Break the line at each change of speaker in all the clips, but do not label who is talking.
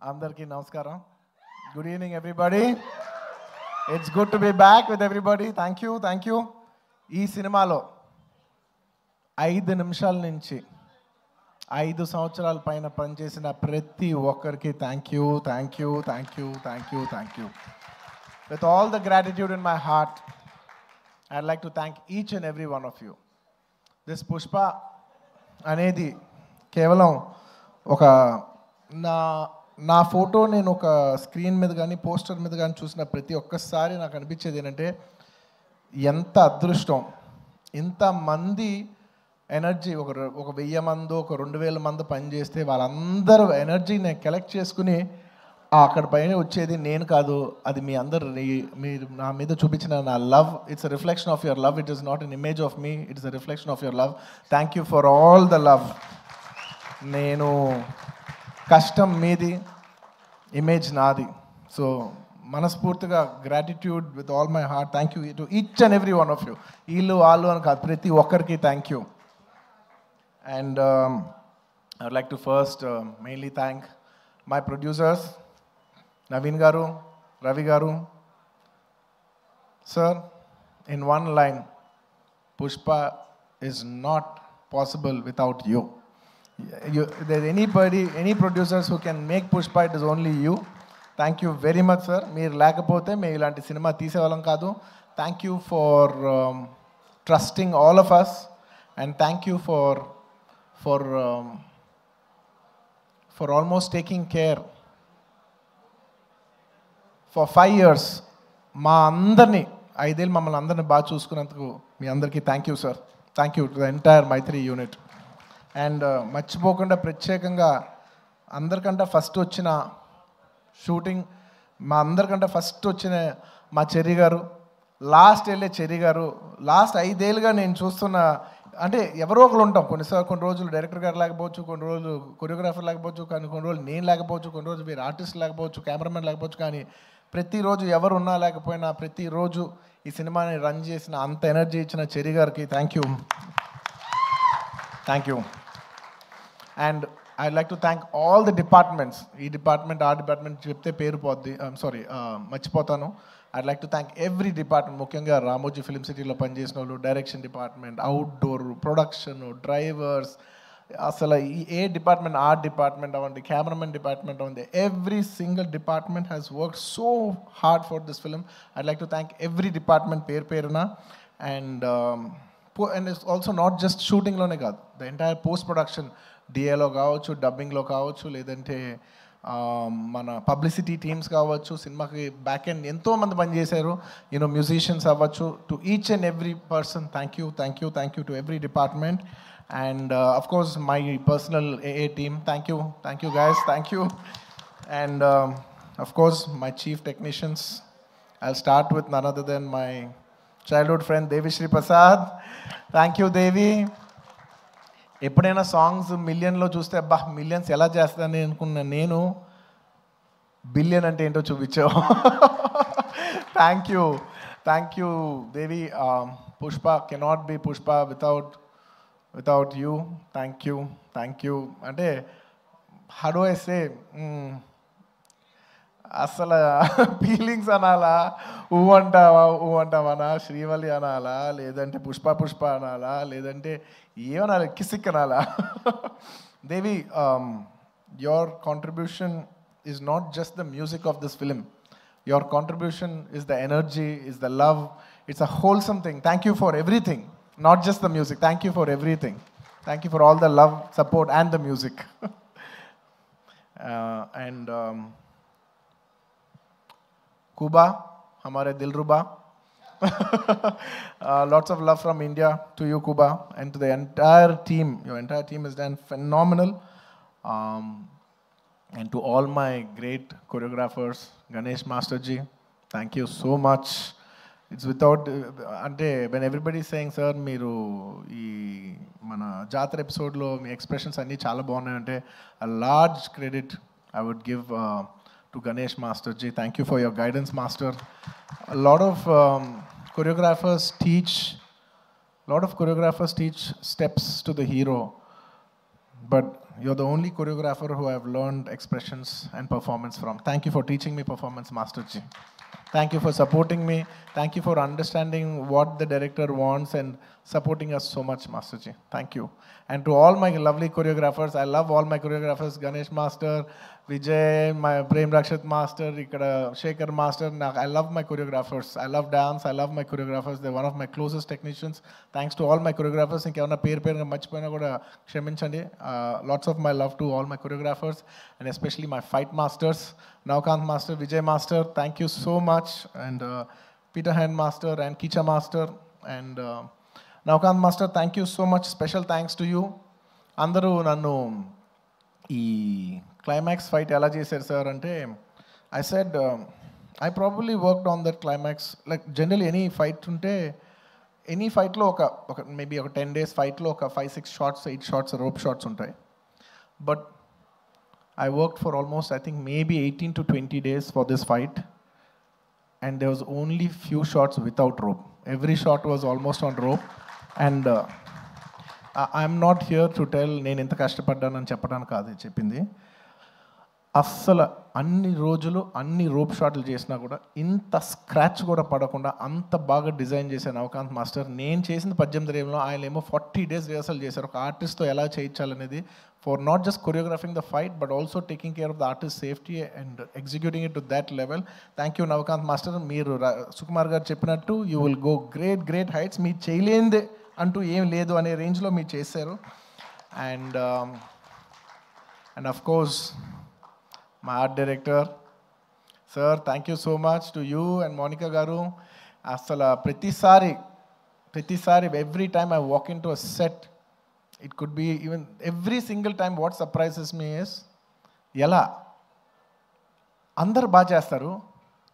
Andarki namaskaram. Good evening, everybody. It's good to be back with everybody. Thank you. ఈ సినిమాలో 5 నిమిషాల నుంచి 5 సంవత్సరాల పైన పనిచేసిన ప్రతి ఒక్కరికి thank you. With all the gratitude in my heart, I'd like to thank each and every one of you. This Pushpa అనేది కేవలం ఒక నా ఫోటో నేను ఒక స్క్రీన్ మీద కానీ పోస్టర్ మీద కానీ చూసిన ప్రతి ఒక్కసారి నాకు అనిపించేది ఏంటంటే ఎంత అదృష్టం, ఇంతమంది ఎనర్జీ, ఒక 1000 మంది, ఒక 2000 మంది పనిచేస్తే వాళ్ళందరూ ఎనర్జీని కలెక్ట్ చేసుకుని అక్కడ పైన వచ్చేది నేను కాదు, అది మీ అందరు మీరు నా మీద చూపించిన నా love. It's a reflection of your love. It is not an image of me, it is a reflection of your love. Thank you for all the love. నేను కష్టం మీది, ఇమేజ్ నాది. సో మనస్ఫూర్తిగా gratitude with all my heart. Thank you to each and every one of you. వీళ్ళు వాళ్ళు అని కాదు, ప్రతి ఒక్కరికి thank you. And I would like to first mainly thank my producers Naveen గారు, రవి గారు. Sir, in one line, Pushpa is not possible without you. There's any producers who can make Pushpa, it is only you. Thank you very much, sir. మీరు లేకపోతే మేము ఇలాంటి సినిమా తీసేవాళ్ళం కాదు. Thank you for trusting all of us, and thank you for almost taking care for 5 years. మా అందరినీ 5 ఏళ్ళు మమ్మల్ని అందరినీ బాగా చూసుకున్నందుకు మీ అందరికీ thank you sir. Thank you to the entire Mythri unit. And మర్చిపోకుండా ప్రత్యేకంగా అందరికంటే ఫస్ట్ వచ్చిన షూటింగ్, మా అందరికంటే ఫస్ట్ వచ్చిన మా చెర్రీ గారు, లాస్ట్ వెళ్ళే చెర్రీ గారు. లాస్ట్ 5 ఏళ్ళుగా నేను చూస్తున్న, అంటే ఎవరో ఒకరు ఉంటాం, కొన్ని రోజులు డైరెక్టర్ గారు లేకపోవచ్చు, కొన్ని రోజులు కొరియోగ్రాఫర్ లేకపోవచ్చు, కానీ కొన్ని రోజులు నేను లేకపోవచ్చు, కొన్ని రోజులు మీరు ఆర్టిస్ట్ లేకపోవచ్చు, కెమెరామెన్ లేకపోవచ్చు, కానీ ప్రతిరోజు ఎవరు ఉన్నా లేకపోయినా ప్రతిరోజు ఈ సినిమాని రన్ చేసిన, అంత ఎనర్జీ ఇచ్చిన చెర్రీ గారికి thank you. And I'd like to thank all the departments. ఈ డిపార్ట్మెంట్ ఆ డిపార్ట్మెంట్ చెప్తే పేరు పోద్ది, మర్చిపోతాను. I'd like to thank every department, ముఖ్యంగా రామోజీ ఫిలిం సిటీలో పనిచేసిన వాళ్ళు, direction department, outdoor, production, drivers, అసలు ఏ డిపార్ట్మెంట్ ఆ డిపార్ట్మెంట్ అవ్వండి, కెమెరామెన్ డిపార్ట్మెంట్ అవ్వండి, every single department has work so hard for this film. I'd like to thank every department పేరున. And it's also not just షూటింగ్లోనే కాదు, ద ఎంటైర్ పోస్ట్ ప్రొడక్షన్, డిఏలో కావచ్చు, డబ్బింగ్లో కావచ్చు, లేదంటే మన పబ్లిసిటీ టీమ్స్ కావచ్చు, సినిమాకి బ్యాక్ ఎండ్ ఎంతోమంది పనిచేశారు, మ్యూజిషియన్స్ అవ్వచ్చు. To each and every person thank you to every department. And of course my personal AA team, thank you guys, thank you. And of course my chief technicians. I'll start with none other than my childhood friend Devi Sri Prasad. Thank you Devi. ఎప్పుడైనా songs మిలియన్లో చూస్తే అబ్బా millions ఎలా చేస్తానని అనుకున్నా, నేను billion అంటే ఏంటో చూపించావు. Thank you Devi. Pushpa cannot be Pushpa without you. Thank you. అంటే హౌ డు ఐ సే, అసలు ఫీలింగ్స్ అనాలా, ఊ అంటావనా, శ్రీవల్లి అనాలా, లేదంటే పుష్ప అనాలా, లేదంటే ఏమనాలి, కిసిక్ అనాలా. Devi, your contribution is not just the music of this film. Your contribution is the energy, is the love. It's a wholesome thing. Thank you for everything, not just the music. Thank you for everything. Thank you for all the love, support and the music. And Kuba, हमारे दिलरुबा. Lots of love from India to you, Kuba, and to the entire team. Your entire team has done phenomenal. And to all my great choreographers, Ganesh Masterji, thank you so much. It's without, when everybody is saying, sir, మీరు ఈ మన జాతర ఎపిసోడ్లో మీ expressions అన్నీ చాలా బాగున్నాయి అంటే, a large credit I would give to Ganesh Masterji. Thank you for your guidance, Master. A lot of choreographers teach steps to the hero. but you're the only choreographer who I've learned expressions and performance from. Thank you for teaching me performance, Master Ji. Thank you for supporting me. Thank you for understanding what the director wants and supporting us so much, Master Ji. Thank you. And to all my lovely choreographers, I love all my choreographers, Ganesh Master, Vijay, my Prem Rakshat Master, Ikkada Shekhar Master. I love my choreographers. I love dance. I love my choreographers. They're one of my closest technicians. Thanks to all my choreographers. ఇంకేమన్నా పేరు మర్చిపోయినా కూడా క్షమించండి. Lots of my love to all my choreographers and especially my fight masters, Navkant Master, Vijay Master. Thank you so much. And Peter Hand Master and Kicha Master and Navkant Master, thank you so much. Special thanks to you. అందరూ నన్ను ఈ climax fight ఎలా చేశారు sir అంటే, I said I probably worked on that climax. Like general any fight ఉంటే any ఫైట్లో ఒక maybe ఒక 10 days ఫైట్లో ఒక 5-6 shots 8 shots రోప్ షాట్స్ ఉంటాయి. But I worked for almost, I think, maybe 18 to 20 days for this fight. And there was only few shots without rope. Every shot was almost on rope. And I'm not here to tell నేను ఎంత కష్టపడ్డానని చెప్పడానికి కాదు చెప్పింది. అస్సలు అన్ని రోజులు అన్ని rope షాట్లు చేసినా కూడా ఇంత స్క్రాచ్ కూడా పడకుండా అంత బాగా డిజైన్ చేశాను నవకాంత్ మాస్టర్. నేను చేసిన 18 రేవులో ఆయన ఏమో 40 days రిహర్సల్ చేశారు ఒక ఆర్టిస్ట్తో ఎలా చేయించాలనేది, for not just choreographing the fight but also taking care of the artist safety and executing it to that level. Thank you Navakanth master. మీరు సుకుమార్ గారు చెప్పినట్టు you will go great heights. మీరు చేయలేనిదే అంటూ ఏం లేదు అనే రేంజ్లో మీరు చేశారు. And of course my art director, sir, thank you so much to you and Monica garu. Asala pratisari every time I walk into a set, it could be even every single time, what surprises me is ela అందరు బాగా చేస్తారు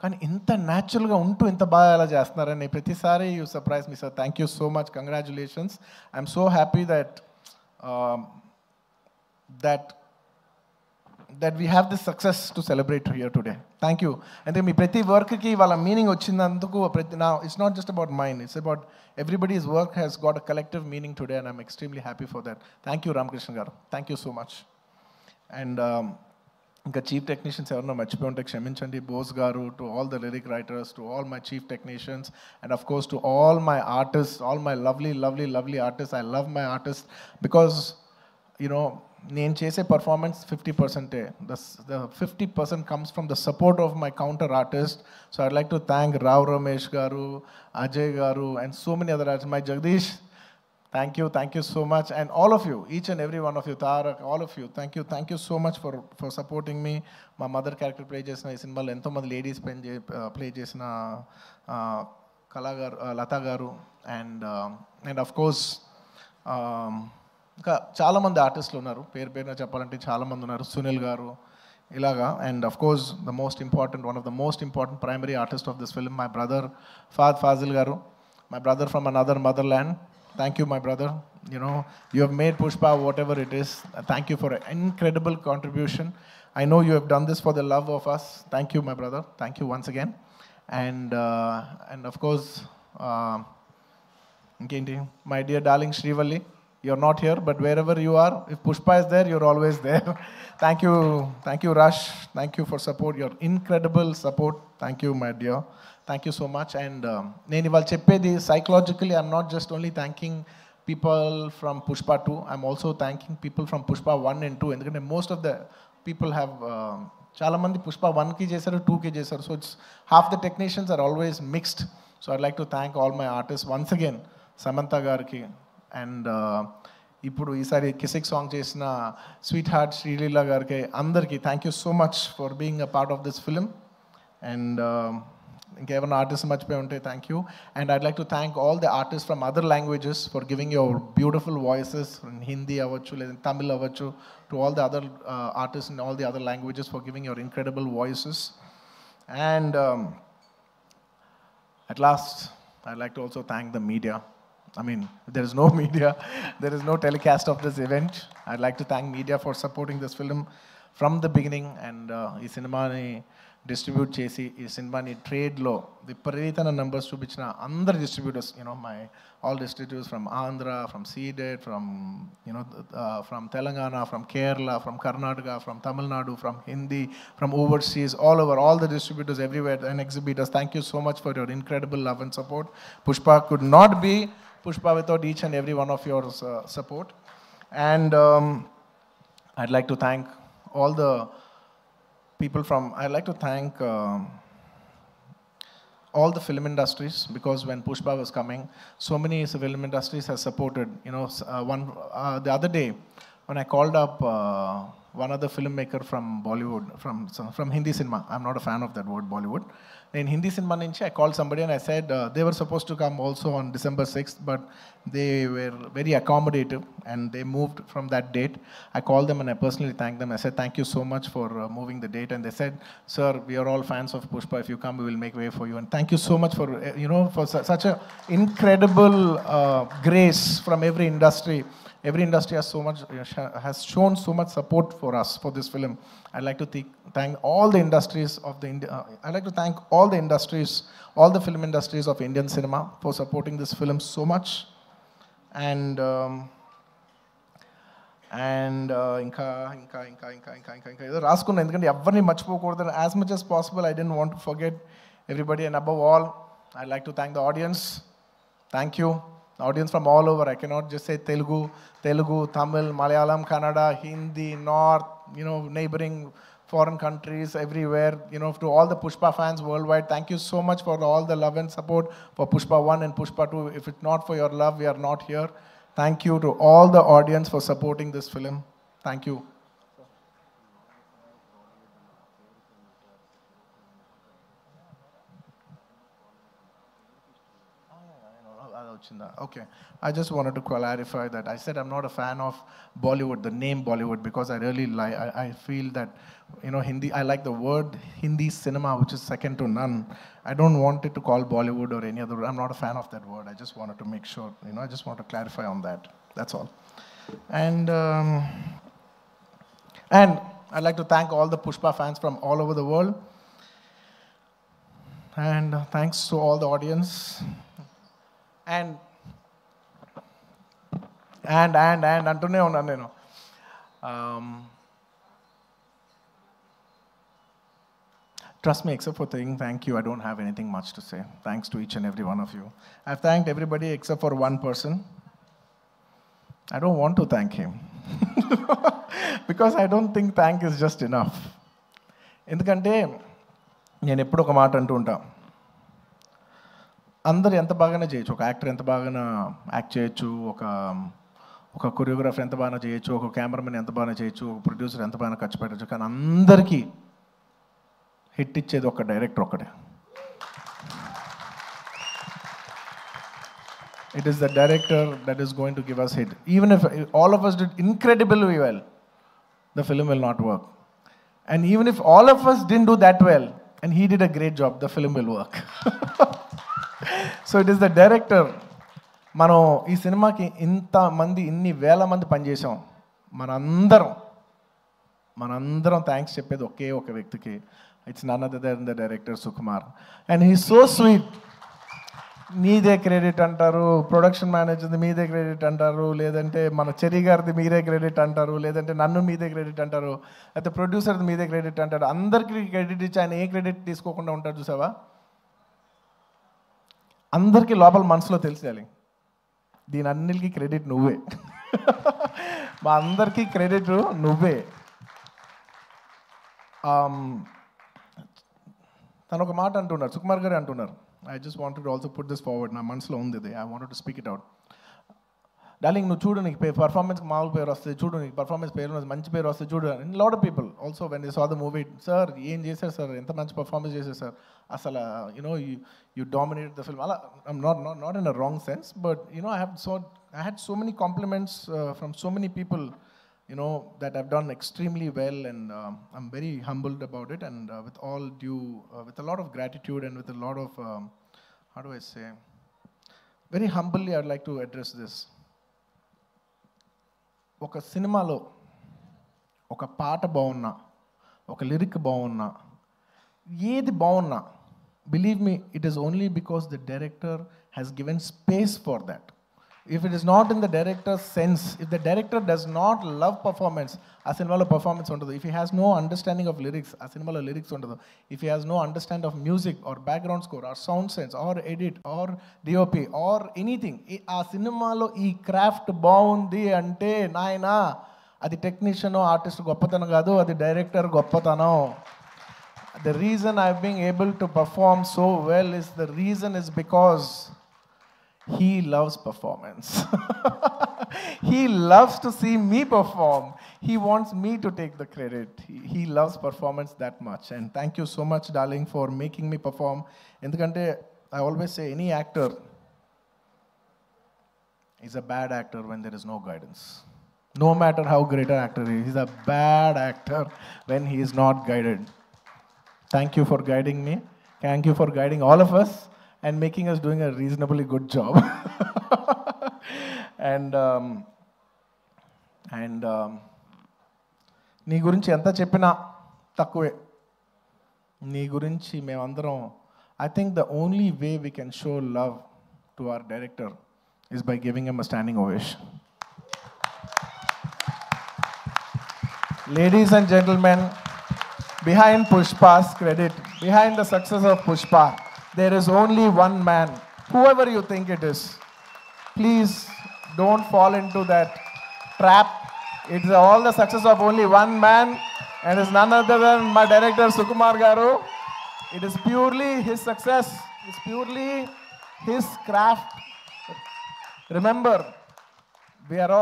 కానీ ఇంత న్యాచురల్గా ఉంటూ ఇంత బాగా ఎలా చేస్తున్నారని ప్రతిసారి you surprise me sir. Thank you so much. Congratulations. I'm so happy that we have this success to celebrate here today. Thank you. And మీ ప్రతి వర్క్కి వాళ్ళ మీనింగ్ వచ్చినందుకు now it's not just about mine, it's about everybody's work has got a collective meaning today and I'm extremely happy for that. Thank you Ramakrishna garu. Thank you so much. And ఇంకా chief technicians ఎవరన్నా మర్చిపోయి ఉంటే క్షమించండి. బోస్ గారు, to all the lyric writers, to all my chief technicians and of course to all my artist, all my lovely artist. I love my artist because నేను చేసే performance 50%. The 50% comes from the support of my counter artist. So I'd like to thank Rao Ramesh garu, Ajay garu and so many other artists. My Jagdish, thank you so much. And all of you, each and every one of you, Tarak, all of you, thank you so much for supporting me. My mother character play chesina ee cinema lo ento mandi ladies play chesina Kala garu, Lata garu and of course ఇంకా చాలామంది ఆర్టిస్టులు ఉన్నారు, పేరున చెప్పాలంటే చాలామంది ఉన్నారు. సునీల్ గారు ఇలాగా. And of course one of the most important primary artist of this film, my brother Faasil garu, my brother from another mother land. Thank you my brother. You have made Pushpa whatever it is. Thank you for an incredible contribution. I know you have done this for the love of us. Thank you my brother. Thank you once again. And of course ఇంకేంటి, my dear darling Srivalli, you're not here, but wherever you are, if Pushpa is there, you're always there. Thank you Rush. Thank you for support, your incredible support. Thank you my dear. Thank you so much. And నేను ఇవాళ చెప్పేది psychologically, I'm not just only thanking people from Pushpa 2, I'm also thanking people from Pushpa 1 and 2. ఎందుకంటే most of the people have చాలా మంది Pushpa 1కి చేశారు, 2కి చేశారు. So it's half the technicians are always mixed. So I'd like to thank all my artists once again. Samantha గారికి and ఇప్పుడు ఈసారి కిసిక్ సాంగ్ చేసిన స్వీట్ హార్ట్ శ్రీలీల గారికి అందరికీ thank you so much for being a part of this film. And ఇంకేమైనా artist మర్చిపోయి ఉంటే thank you. And I'd like to thank all the artist from other languages for giving your beautiful voices. Hindi అవ్వచ్చు లేదా తమిళ్ అవ్వచ్చు. To all the other artist in all the other languages for giving your incredible voices. And at last I'd like to also thank the media. I mean, there is no media, there is no telecast of this event. I'd like to thank media for supporting this film, from the beginning. And ఈ సినిమాని distribute చేసి ఈ సినిమాని ట్రేడ్లో విపరీతమైన numbers చూపించిన అందరు distributors, my all distributors from Andhra, from Ceded, from from Telangana, from Kerala, from Karnataka, from Tamil Nadu, from Hindi, from overseas, all over, all the distributors everywhere and exhibitors, thank you so much for your incredible love and support. Pushpa could not be Pushpa without each and every one of your support. And I'd like to thank all the people from, I'd like to thank all the film industries, because when Pushpa was coming, so many film industries have supported. The other day, when I called up one other filmmaker from Bollywood, from Hindi cinema, I'm not a fan of that word Bollywood. In Hindi cinema, I called somebody and I said they were supposed to come also on December 6th, but they were very accommodative and they moved from that date. I called them and I personally thanked them. I said, thank you so much for moving the date. And they said, sir, we are all fans of Pushpa. If you come, we will make way for you. And thank you so much for, for such a incredible grace from every industry. Every industry has shown so much support for us for this film. I'd like to thank all the industries of I'd like to thank all the industries, all the film industries of Indian cinema for supporting this film so much. And ఇంకా ఏదో రాసుకున్నాను, ఎందుకంటే ఎవరిని మర్చిపోకూడదు. As much as possible I didn't want to forget everybody. And above all, I'd like to thank the audience. Thank you. Audience from all over. I cannot just say Telugu, Tamil, Malayalam, Kannada, Hindi, North, neighboring foreign countries, everywhere, to all the Pushpa fans worldwide, thank you so much for all the love and support for Pushpa 1 and Pushpa 2. If it's not for your love, we are not here. Thank you to all the audience for supporting this film. Thank you. Okay, I just wanted to clarify that I said I'm not a fan of Bollywood, the name Bollywood, because I really like, I feel that, Hindi, I like the word Hindi cinema, which is second to none. I don't want it to call Bollywood or any other. I'm not a fan of that word. I just wanted to make sure, I just want to clarify on that. That's all. And I'd like to thank all the Pushpa fans from all over the world. And thanks to all the audience. And అంటూనే ఉన్నాను నేను. Trust me, except for saying thank you, I don't have anything much to say. Thanks to each and every one of you. I've thanked everybody except for one person. I don't want to thank him. Because I don't think thank is just enough. ఎందుకంటే నేను ఎప్పుడు ఒక మాట అంటూ ఉంటా, అందరు ఎంత బాగానే చేయొచ్చు, ఒక యాక్టర్ ఎంత బాగానే యాక్ట్ చేయొచ్చు, ఒక కొరియోగ్రాఫర్ ఎంత బాగా చేయొచ్చు, ఒక కెమెరామెన్ ఎంత బాగా చేయొచ్చు, ఒక ప్రొడ్యూసర్ ఎంత బాగా ఖర్చు పెట్టచ్చు, కానీ అందరికీ హిట్ ఇచ్చేది ఒక డైరెక్టర్ ఒక్కడే. It is the director that is going to give us hit. Even if all of us did incredibly well, the film will not work. And even if all of us didn't do that well, and he did a great job, the film will work. So it is the director. మనం ఈ సినిమాకి ఇన్ని వేల మంది పనిచేసాం. మనందరం thanks చెప్పేది ఒకే ఒక వ్యక్తికి. It's none other than the director Sukumar. And he so sweet. మీదే క్రెడిట్ అంటారు, ప్రొడక్షన్ మేనేజర్ది మీదే క్రెడిట్ అంటారు, లేదంటే మన చెరి గారిది మీరే క్రెడిట్ అంటారు, లేదంటే నన్ను మీదే క్రెడిట్ అంటారు, అయితే ప్రొడ్యూసర్ది మీదే క్రెడిట్ అంటారు. అందరికీ క్రెడిట్ ఇచ్చి ఆయన ఏ క్రెడిట్ తీసుకోకుండా ఉంటాడు చూసావా. అందరికీ లోపల మనసులో తెలిసేయాలి, దీని అన్నిటికీ క్రెడిట్ నువ్వే. మా అందరికీ క్రెడిట్ నువ్వే. తను ఒక మాట అంటున్నారు, సుకుమార్ గారు అంటున్నారు. I just wanted to also put this forward. నా మనసులో ఉంది ఇది. I wanted to speak it out. Darling, నువ్వు చూడు, నీకు పర్ఫార్మెన్స్కి మామూలు పేరు వస్తుంది, చూడు నీకు పర్ఫార్మెన్స్ పేరు మంచి పేరు వస్తుంది చూడు. Lot of people also when they saw the movie, sir ఏం చేశారు సార్, ఎంత మంచి పర్ఫార్మెన్స్ చేశారు సార్, అసలు యూ డామినేటెడ్ ద ఫిల్మ్. అలా not in a wrong sense, but I had so many compliments from so many people, that I've done extremely well, and I'm very humbled about it, and with all due, with a lot of gratitude and with a lot of, how do I say, very humbly I'd like to address this. ఒక సినిమాలో ఒక పాట బాగున్నా, ఒక lyric బాగున్నా, ఏది బాగున్నా, believe me, it is only because the director has given space for that. If it is not in the director's sense, if the director does not love performance, ఆ సినిమాలో పర్ఫార్మెన్స్ ఉండదు. If he has no understanding of lyrics, ఆ సినిమాలో lyrics ఉండదు. If he has no understanding of music or background score or sound sense or edit or DOP or anything, ఆ సినిమాలో ఈ craft బాగుంది అంటే నాయనా అది టెక్నీషియన్ ఆర్టిస్ట్ గొప్పతనం కాదు, అది డైరెక్టర్ గొప్పతనం. The reason I've been able to perform so well is because he loves performance. He loves to see me perform. He wants me to take the credit. He loves performance that much. And thank you so much, darling, for making me perform. Endukante I always say any actor is a bad actor when there is no guidance. No matter how great an actor is, he's a bad actor when he is not guided. Thank you for guiding me. Thank you for guiding all of us and making us doing a reasonably good job. and నీ గురించి ఎంత చెప్పినా తక్కువే. నీ గురించి మేమందరం, I think the only way we can show love to our director is by giving him a standing ovation. Ladies and gentlemen, behind Pushpa's credit, behind the success of Pushpa, there is only one man, whoever you think it is. Please don't fall into that trap. It's all the success of only one man, and it's none other than my director Sukumar Garu. It is purely his success. It's purely his craft. Remember, we are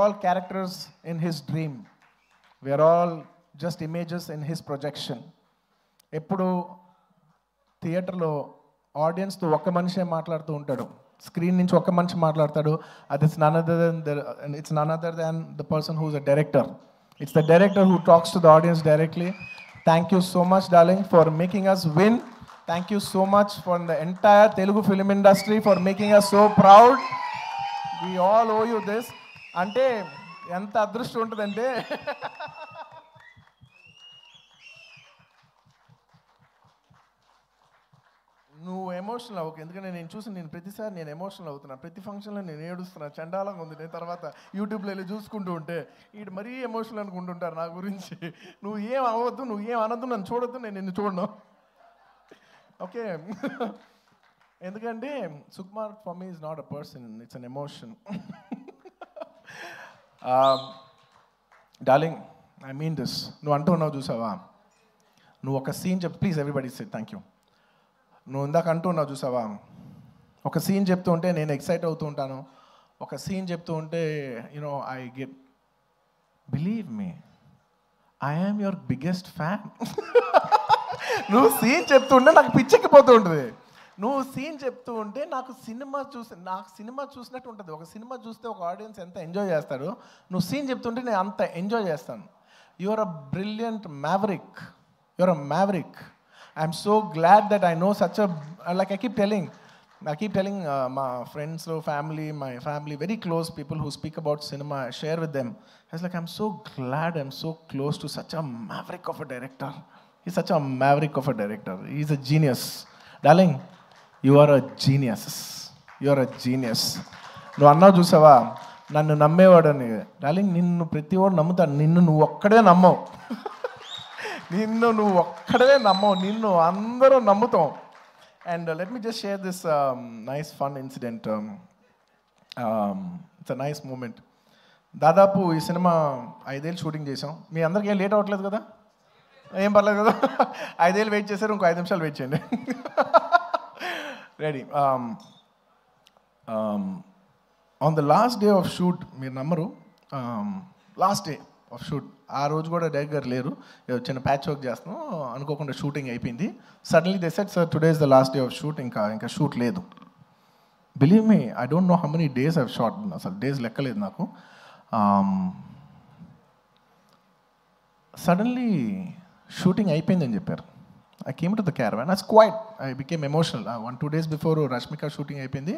all characters in his dream. We are all just images in his projection. ఎప్పుడు థియేటర్లో ఆడియన్స్తో ఒక్క మనిషే మాట్లాడుతూ ఉంటాడు, screen నుంచి ఒక్క మనిషి మాట్లాడతాడు. అది it's none other than the person who is a director. It's the director who talks to the audience directly. Thank you so much darling for making us win. Thank you so much for the entire Telugu film industry for making us so proud. We all owe you this. అంటే ఎంత అదృష్టం ఉంటుందంటే నువ్వు emotional అవ్వకు. ఎందుకంటే నేను చూసి ప్రతిసారి నేను ఎమోషనల్ అవుతున్నాను. ప్రతి ఫంక్షన్లో నేను ఏడుస్తున్నా, చండాలంగా ఉంది. నేను తర్వాత యూట్యూబ్లో వెళ్ళి చూసుకుంటూ ఉంటే వీడు మరీ ఎమోషనల్ అనుకుంటుంటారు నా గురించి. నువ్వు ఏం అవ్వద్దు, నువ్వు ఏం అనద్దు, నన్ను చూడొద్దు, నేను నిన్ను చూడను, ఓకే? ఎందుకంటే Sukumar for me is not a person, it's an emotion. Darling, I mean this. నువ్వు అంటూ ఉన్నావు చూసావా, నువ్వు ఒక సీన్ చెప్పు. Please everybody say thank you. నువ్వు ఇందాక అంటున్నావు చూసావా, ఒక సీన్ చెప్తూ ఉంటే నేను ఎక్సైట్ అవుతూ ఉంటాను. ఒక సీన్ చెప్తూ ఉంటే you know I get, believe me, I am your biggest fan. నువ్వు సీన్ చెప్తుంటే నాకు పిచ్చెక్కిపోతూ ఉంటుంది. నువ్వు సీన్ చెప్తూ ఉంటే నాకు సినిమా చూసినట్టు ఉంటుంది. ఒక సినిమా చూస్తే ఒక ఆడియన్స్ ఎంత ఎంజాయ్ చేస్తారు, నువ్వు సీన్ చెప్తుంటే నేను అంత ఎంజాయ్ చేస్తాను. You are a brilliant maverick. You are a maverick. I'm so glad that I know such a, like I keep telling my friends, my family, very close people who speak about cinema, I share with them. I was like, I'm so glad I'm so close to such a maverick of a director. He's such a maverick of a director. He's a genius. Darling, you are a genius. You are a genius. నువ్వు అన్నావు చూసావా, నన్ను నమ్మేవాడని. Darling, నిన్ను ప్రతివాడు నమ్ముతాడు, నిన్ను నువ్వు ఒక్కడే నమ్మవు. నిన్ను నువ్వు ఒక్కడే నమ్మవు, నిన్ను అందరూ నమ్ముతాం. And let me just share this nice fun incident. It's a nice moment. దాదాపు ఈ సినిమా 5 ఏళ్ళు షూటింగ్ చేసాం. మీ అందరికీ ఏం లేట్ అవ్వట్లేదు కదా? ఏం పర్లేదు కదా? 5 ఏళ్ళు వెయిట్ చేశారు, ఇంకో 5 నిమిషాలు వెయిట్ చేయండి. Ready. On the last day of shoot, మీరు నమ్మరు, లాస్ట్ డే ఆఫ్ షూట్, ఆ రోజు కూడా డైరెక్టర్ గారు లేరు, చిన్న ప్యాచ్ వర్క్ చేస్తున్నాం అనుకోకుండా షూటింగ్ అయిపోయింది. Suddenly they said, sir today is the last day of shoot, ఇంకా షూట్ లేదు. Believe me, I don't know how many days I've shot. అసలు డేస్ లెక్కలేదు నాకు. సడన్లీ షూటింగ్ అయిపోయిందని చెప్పారు. I came to the caravan, I quite, I became emotional. 1-2 days before Rashmika shooting అయిపోయింది.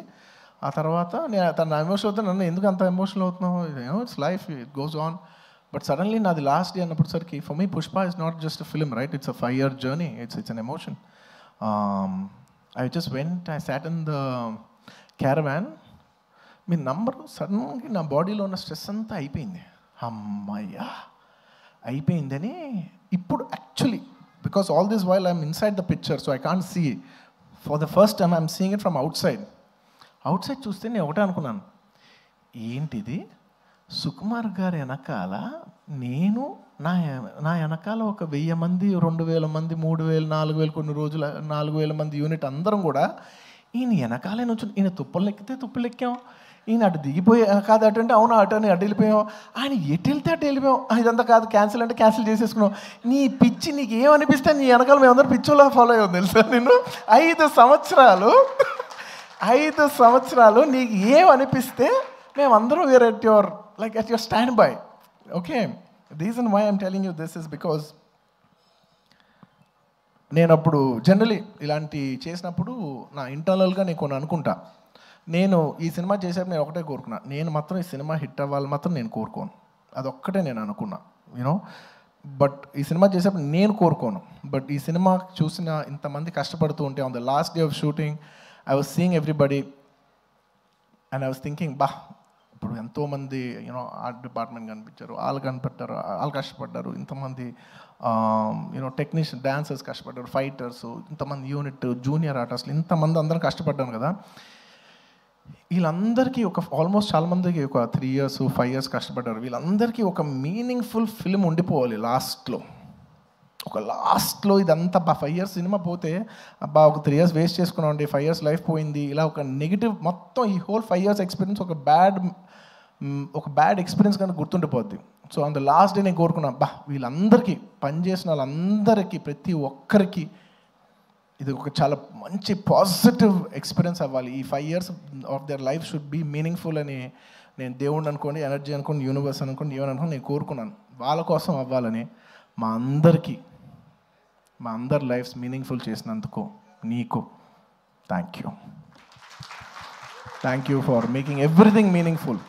ఆ తర్వాత నేను తన ఎమోషన్ అవుతాను, నన్ను ఎందుకు అంత ఎమోషనల్ అవుతున్నావు, it's life, it goes on. But suddenly నాది లాస్ట్ డే అన్నప్పటిసరికి for me Pushpa is not just a film, right? It's a 5-year journey. It's an emotion. I just went, I sat in the caravan. మీ number సడన్గా నా బాడీలో ఉన్న stress అంతా అయిపోయింది. అమ్మయ్యా అయిపోయిందని ఇప్పుడు actually, because all this while I'm inside the picture, so I can't see. For the first time I'm seeing it from outside చూస్తే నేను ఒకటే అనుకున్నాను, ఏంటిది సుకుమార్ గారి వెనకాల నేను నా వెనకాల ఒక 1000 మంది, 2000 మంది, 3000, 4000, కొన్ని రోజులు 4000 మంది యూనిట్ అందరం కూడా ఈయన వెనకాలే నుంచి, ఈయన తుప్పలు ఎక్కితే తుప్పలు ఎక్కాం, ఈయన అటు దిగిపోయి కాదు అటు అంటే అవును అటు అని అటు వెళ్ళిపోయాం, ఆయన ఎటు వెళ్తే అటు వెళ్ళిపోయాం, ఇదంతా కాదు క్యాన్సిల్ అంటే క్యాన్సిల్ చేసేసుకున్నాం. నీ పిచ్చి నీకు ఏమనిపిస్తే నీ వెనకాల మేమందరం పిచ్చోలా ఫాలో అయ్యాం తెలుసా. నేను 5 సంవత్సరాలు నీకు ఏమనిపిస్తే మేమందరం were at your like at your standby. Okay, the reason why I'm telling you this is because నేను అప్పుడు జనరలీ ఇలాంటి చేసినప్పుడు నా ఇంటర్నల్గా నేను కొన్ని అనుకుంటా. నేను ఈ సినిమా చేసేప్పుడు నేను ఒకటే కోరుకున్నా, నేను మాత్రం ఈ సినిమా హిట్ అవ్వాలి మాత్రం నేను కోరుకోను, అదొక్కటే నేను అనుకున్నా, యూనో. బట్ ఈ సినిమా చేసేప్పుడు నేను కోరుకోను. బట్ ఈ సినిమా చూసిన ఇంతమంది కష్టపడుతూ ఉంటే on the last day of shooting I was seeing everybody and I was thinking, బా ఇప్పుడు ఎంతోమంది యూనో ఆర్ట్ డిపార్ట్మెంట్ కనిపించారు, వాళ్ళు కనపడ్డారు, వాళ్ళు కష్టపడ్డారు, ఇంతమంది యూనో టెక్నీషియన్, డాన్సర్స్ కష్టపడ్డారు, ఫైటర్స్, ఇంతమంది యూనిట్, జూనియర్ ఆర్టిస్టులు, ఇంతమంది అందరం కష్టపడ్డాను కదా. వీళ్ళందరికీ ఆల్మోస్ట్ చాలా మందికి ఒక 3 years 5 years కష్టపడ్డారు. వీళ్ళందరికీ ఒక మీనింగ్ఫుల్ ఫిల్మ్ ఉండిపోవాలి లాస్ట్లో ఇదంతా 5 years సినిమా పోతే అబ్బా ఒక 3 years వేస్ట్ చేసుకున్నామండి, 5 years లైఫ్ పోయింది, ఇలా ఒక నెగిటివ్ మొత్తం ఈ హోల్ 5 years ఎక్స్పీరియన్స్ ఒక బ్యాడ్ ఎక్స్పీరియన్స్ కనుక గుర్తుండిపోద్ది. So on the last day నేను కోరుకున్నా, అబ్బా వీళ్ళందరికీ పనిచేసిన వాళ్ళందరికీ ప్రతి ఒక్కరికి ఇది ఒక చాలా మంచి పాజిటివ్ ఎక్స్పీరియన్స్ అవ్వాలి, ఈ 5 years of their life should be meaningful అని నేను దేవుడిని అనుకోండి, ఎనర్జీ అనుకోండి, యూనివర్స్ అనుకోండి, ఏమని అనుకోండి నేను కోరుకున్నాను. వాళ్ళ కోసం అవ్వాలని మా అందరి లైఫ్స్ మీనింగ్ఫుల్ చేసినందుకు నీకు thank you for making everything meaningful.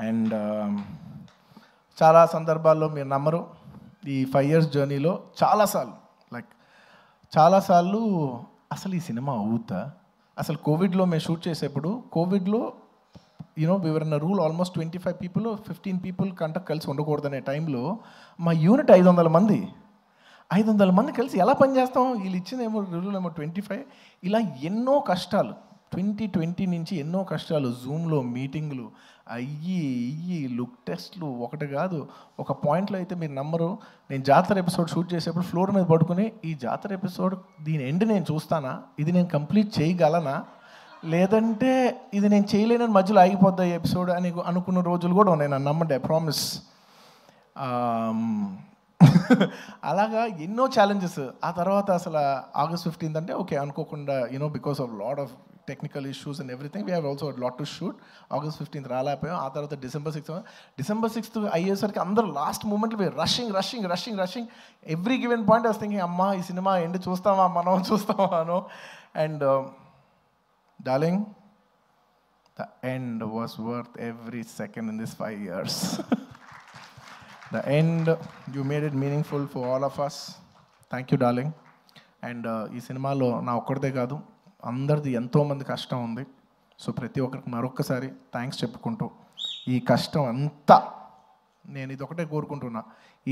And చాలా సందర్భాల్లో మీరు నమ్మరు, ఈ 5 years జర్నీలో చాలాసార్లు అసలు ఈ సినిమా అవుతా, అసలు కోవిడ్లో మేము షూట్ చేసేప్పుడు కోవిడ్లో you know we were in rule almost 25 people 15 people కంటే కలిసి ఉండకూడదనే టైంలో మా యూనిట్ 500 మంది కలిసి ఎలా పనిచేస్తాం, వీళ్ళు ఇచ్చిందేమో రూల్ ఏమో 25. ఇలా ఎన్నో కష్టాలు 2020 నుంచి ఎన్నో కష్టాలు, జూమ్లో మీటింగ్లు అయ్యి లుక్ టెస్ట్లు, ఒకటి కాదు. ఒక పాయింట్లో అయితే మీరు నమ్మరు, నేను జాతర ఎపిసోడ్ షూట్ చేసేప్పుడు ఫ్లోర్ మీద పడుకుని ఈ జాతర ఎపిసోడ్ దీని ఎండ్ నేను చూస్తానా, ఇది నేను కంప్లీట్ చేయగలనా, లేదంటే ఇది నేను చేయలేనని మధ్యలో ఆగిపోద్దా ఈ ఎపిసోడ్ అని అనుకున్న రోజులు కూడా ఉన్నాయి. నన్ను నమ్మండి, ఐ ప్రామిస్. అలాగా ఎన్నో ఛాలెంజెస్. ఆ తర్వాత అసలు August 15th అంటే ఓకే అనుకోకుండా you know because of lot of technical issues and everything we have also lot to shoot. August 15th రాలేకపోయాం. ఆ తర్వాత December 6th అయ్యేసరికి అందరూ లాస్ట్ మూమెంట్లో rushing every given point I was thinking, అమ్మా ఈ సినిమా ఎండ్ చూస్తామా అనో. And darling, the end was worth every second in these 5 years. The end, you made it meaningful for all of us. Thank you, darling. And ఈ సినిమాలో నా ఒక్కడిదే కాదు, అందరిది ఎంతోమంది కష్టం ఉంది. సో ప్రతి ఒక్కరికి మరొక్కసారి థ్యాంక్స్ చెప్పుకుంటూ, ఈ కష్టం అంతా నేను ఇది ఒకటే కోరుకుంటున్నా,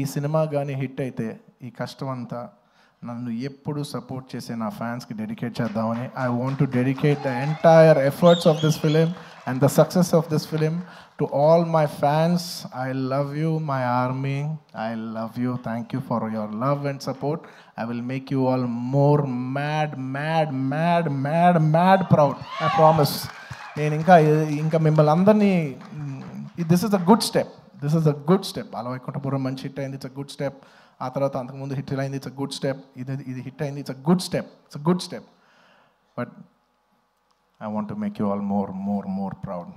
ఈ సినిమా కానీ హిట్ అయితే ఈ కష్టం అంతా నన్ను ఎప్పుడు సపోర్ట్ చేసే నా ఫ్యాన్స్కి డెడికేట్ చేద్దామని. I want to dedicate the entire efforts of this film and the success of this film to all my fans. I love you my army, I love you. Thank you for your love and support. I will make you all more mad proud, I promise. నేను ఇంకా మిమ్మల్ని అందరినీ, this is a good step. బాలవైకుంఠపురం మంచి hit అయింది, it's a good step. ఆ తర్వాత అంతకుముందు హిట్ అయింది, ఇట్స్ అ గుడ్ స్టెప్. ఇది హిట్ అయింది, it's a good step. But I want to make you all more proud.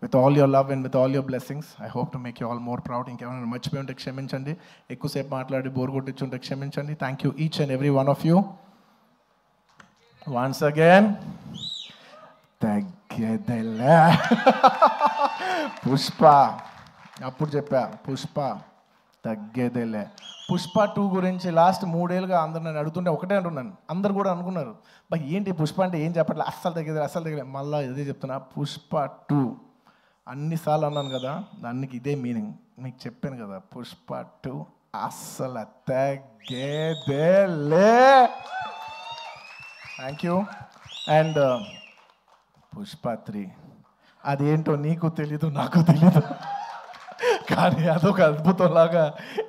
With all your love and with all your blessings I hope to make you all more proud. ఇంకేమైనా మర్చిపోయి ఉంటే క్షమించండి, ఎక్కువసేపు మాట్లాడి bore కొట్టించుంటే క్షమించండి. Thank you each and every one of you. Once again తగ్గేదెలా పుష్ప. అప్పుడు చెప్పా పుష్ప తగ్గేదేలే. పుష్ప 2 గురించి లాస్ట్ 3 ఏళ్ళుగా అందరు నన్ను అడుగుతుంటే ఒకటే అంటున్నాను. అందరు కూడా అనుకున్నారు, బా ఏంటి పుష్ప అంటే ఏం చెప్పట్లే, అస్సలు తగ్గేది అస్సలు తగ్గలేదు. మళ్ళీ ఇదే చెప్తున్నా, పుష్ప 2 అన్నిసార్లు అన్నాను కదా, దానికి ఇదే మీనింగ్. మీకు చెప్పాను కదా, పుష్ప 2 అస్సలు తగ్గేదేలే. Thank you. అండ్ పుష్ప 3 అదేంటో నీకు తెలీదు, నాకు తెలీదు, కానీ అదొక అద్భుతంలాగా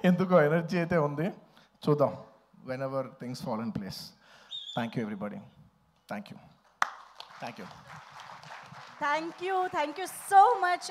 ఎందుకో ఎనర్జీ అయితే ఉంది. చూద్దాం, when ever things fall in place. Thank you everybody. Thank you.
Thank you so much.